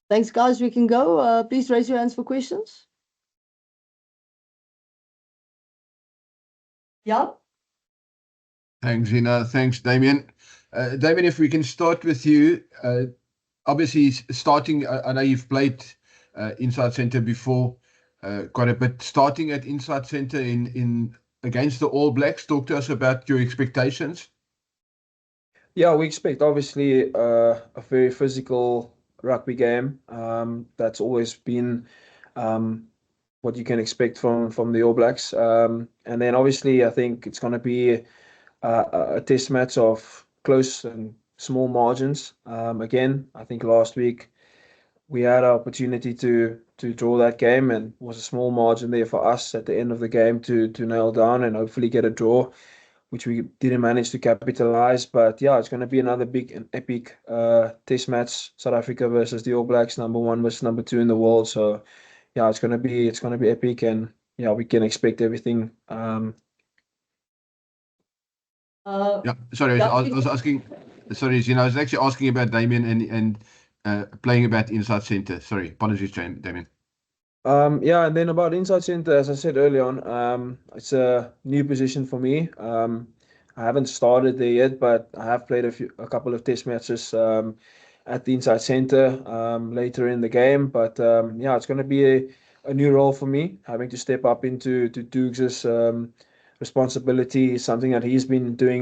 Thanks, guys. We can go. Please raise your hands for questions. Yeah. Thanks, Zina. Thanks, Damian. Damian, if we can start with you. Obviously, starting, I know you've played inside centre before quite a bit. Starting at inside centre in against the All Blacks, talk to us about your expectations. Yeah, we expect obviously a very physical rugby game. That's always been what you can expect from the All Blacks. And then obviously, I think it's going to be a test match of close and small margins. Again, I think last week we had an opportunity to draw that game, and it was a small margin there for us at the end of the game to nail down and hopefully get a draw, which we didn't manage to capitalize. But yeah, it's going to be another big and epic test match, South Africa versus the All Blacks, #1 versus #2 in the world. So yeah, it's going to be epic, and yeah, we can expect everything. Yeah, sorry, I was asking. Sorry, Zina, I was actually asking about Damian and playing about inside centre. Sorry, apologies, Damian. Yeah, and then about inside centre, as I said earlier on, it's a new position for me. I haven't started there yet, but I have played a couple of test matches at the inside centre later in the game. But yeah, it's going to be a new role for me, having to step up into Dukes' responsibility, something that he's been doing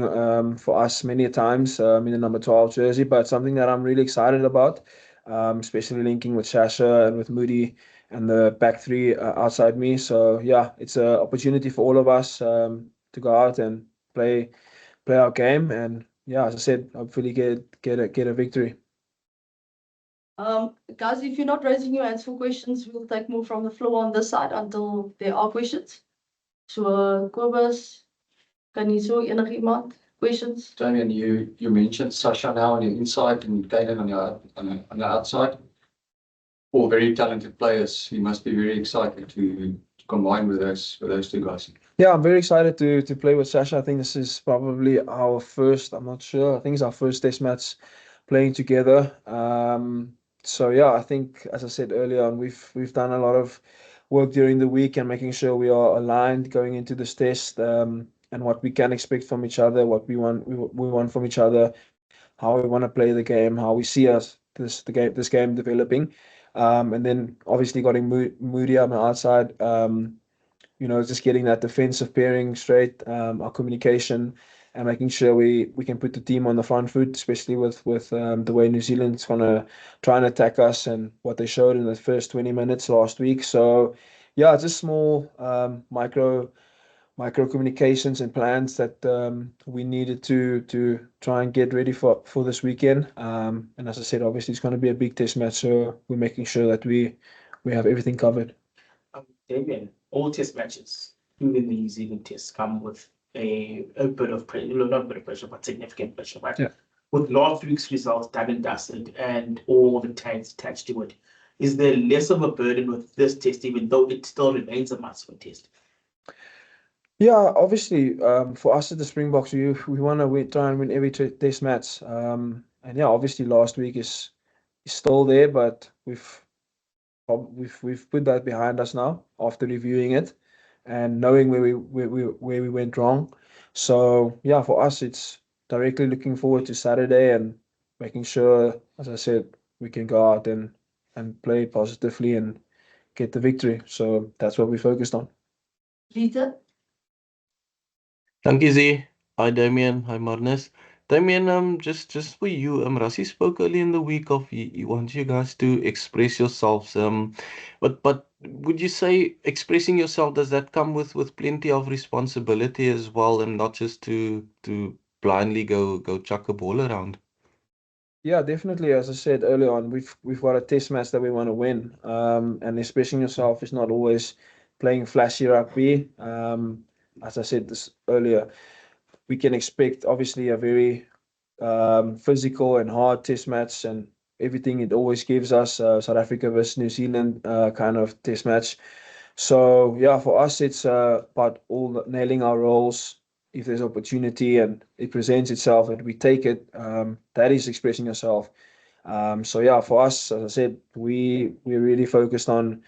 for us many times in the number 12 jersey, but something that I'm really excited about, especially linking with Shasha and with Moody and the back three outside me. So yeah, it's an opportunity for all of us to go out and play our game, and yeah, as I said, hopefully get a victory. Guys, if you're not raising your hands for questions, we'll take more from the floor on this side until there are questions. So, Kobus, Kaniso, enigiemand questions? Damian, you mentioned Sasha now on your inside and Kaden on your outside. All very talented players. You must be very excited to combine with those two guys. Yeah, I'm very excited to play with Sasha. I think this is probably our first. I'm not sure. I think it's our first test match playing together. So yeah, I think, as I said earlier on, we've done a lot of work during the week and making sure we are aligned going into this test, and what we can expect from each other, what we want from each other, how we want to play the game, how we see this game developing. And then obviously getting Moody on the outside, just getting that defensive pairing straight, our communication, and making sure we can put the team on the front foot, especially with the way New Zealand's going to try and attack us and what they showed in the first 20 minutes last week. So yeah, just small micro communications and plans that we needed to try and get ready for this weekend. And as I said, obviously it's going to be a big test match, so we're making sure that we have everything covered. Damian, all test matches, including the New Zealand tests, come with a bit of pressure, not a bit of pressure, but significant pressure, right? Yeah. With last week's results done and dusted and all the tags attached to it, is there less of a burden with this test, even though it still remains a must-win test? Yeah, obviously, for us at the Springboks, we want to try and win every test match. And yeah, obviously last week is still there, but we've put that behind us now after reviewing it and knowing where we went wrong. So yeah, for us, it's directly looking forward to Saturday and making sure, as I said, we can go out and play positively and get the victory. So that's what we focused on. Peter? Dankie Z. Hi Damian, hi Marnus. Damian, just for you, Rassie spoke earlier in the week of he wants you guys to express yourselves. But would you say expressing yourself, does that come with plenty of responsibility as well, and not just to blindly go chuck a ball around? Yeah, definitely. As I said earlier on, we've got a test match that we want to win. And expressing yourself is not always playing flashy rugby. As I said this earlier, we can expect obviously a very physical and hard test match, and everything it always gives us, South Africa versus New Zealand kind of test match. So yeah, for us it's about nailing our roles. If there's opportunity and it presents itself and we take it, that is expressing yourself. So yeah, for us, as I said, we really focused on,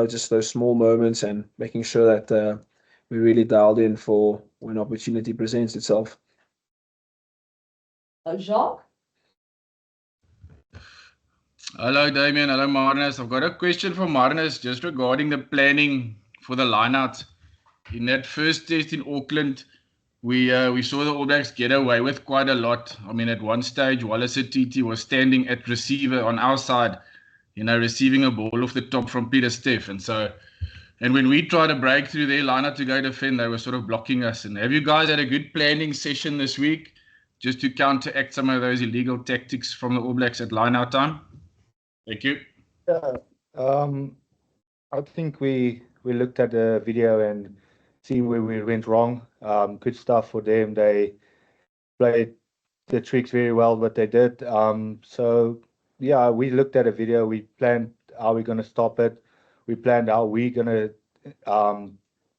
just those small moments and making sure that we really dialed in for when opportunity presents itself. Jacques? Hello, Damian. Hello, Marnus. I've got a question for Marnus just regarding the planning for the lineouts. In that first test in Auckland, we saw the All Blacks get away with quite a lot. I mean, at one stage, Wallace Titi was standing at receiver on our side, receiving a ball off the top from Peter Steff. And when we tried to break through their lineout to go defend, they were sort of blocking us. And have you guys had a good planning session this week just to counteract some of those illegal tactics from the All Blacks at lineout time? Thank you. Yeah, I think we looked at the video and see where we went wrong. Good stuff for them. They played the tricks very well, what they did. So yeah, we looked at a video. We planned how we're going to stop it. We planned how we're going to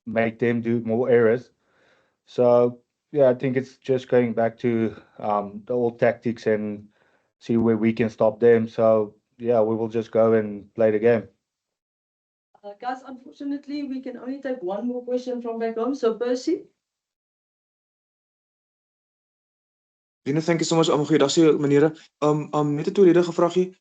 make them do more errors. So yeah, I think it's just going back to the old tactics and see where we can stop them. So yeah, we will just go and play the game. Guys, unfortunately, we can only take one more question from back home. So Percy? Thank you so much. Goeiedag sê meneere. Net 'n tweeledige vragie.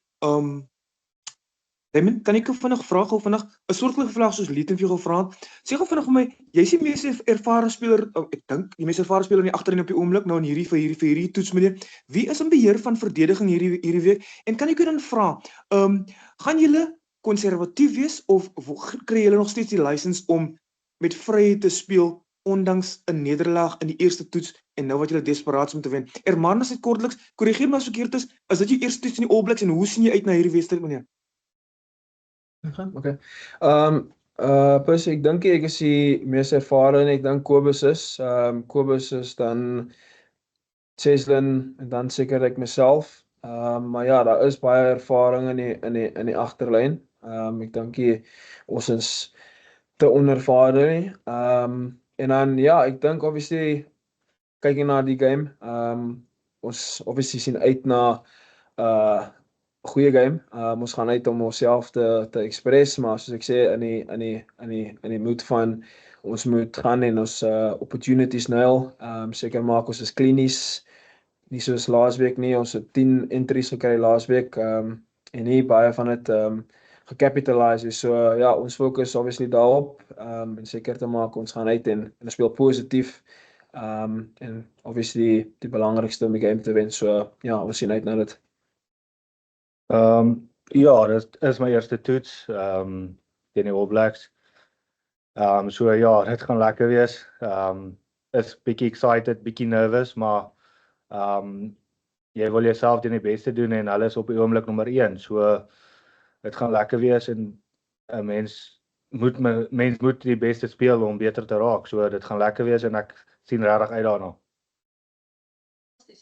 Damian, kan ek vinnig vra gou vinnig 'n soortgelyke vraag soos Lieten vir jou gevra het. Sê gou vinnig vir my, jy's die mees ervare speler, ek dink die mees ervare speler in die agterin op die oomblik nou in hierdie toets meneer. Wie is in beheer van verdediging hierdie week? En kan ek jou dan vra, gaan julle konservatief wees of kry julle nog steeds die lisensie om met vryheid te speel ondanks 'n nederlaag in die eerste toets en nou wat julle desperaat is om te wen? Marnus het kortliks, korrigeer my as ek verkeerd is dit jou eerste toets in die All Blacks en hoe sien jy uit na hierdie wedstryd meneer? Okay. Percy, ek dink ek is die mees ervare en ek dink Kobus is. Kobus is dan Cheslin en dan seker ek myself. Maar ja, daar is baie ervaring in die agterlyn. Ek dink ons is te onervare nie. En dan ja, ek dink obviously kyk jy na die game. Ons obviously sien uit na goeie game. Ons gaan uit om onsself te express, maar soos ek sê in die moed van ons moet gaan en ons opportunities nail. Seker maak ons is klinies, nie soos laasweek nie. Ons het 10 entries gekry laasweek en nie baie van dit gecapitalize. So ja, ons fokus obviously daarop en seker te maak ons gaan uit en speel positief. En obviously die belangrikste om die game te wen. So ja, ons sien uit na dit. Ja, dit is my eerste toets teen die All Blacks. So ja, dit gaan lekker wees. Is bietjie excited, bietjie nervous, maar jy wil jouself teen die beste doen en hulle is op die oomblik nommer 1. So dit gaan lekker wees en 'n mens moet die beste speel om beter te raak. So dit gaan lekker wees en ek sien regtig uit daarna.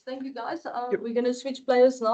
Thank you guys. We're going to switch players now.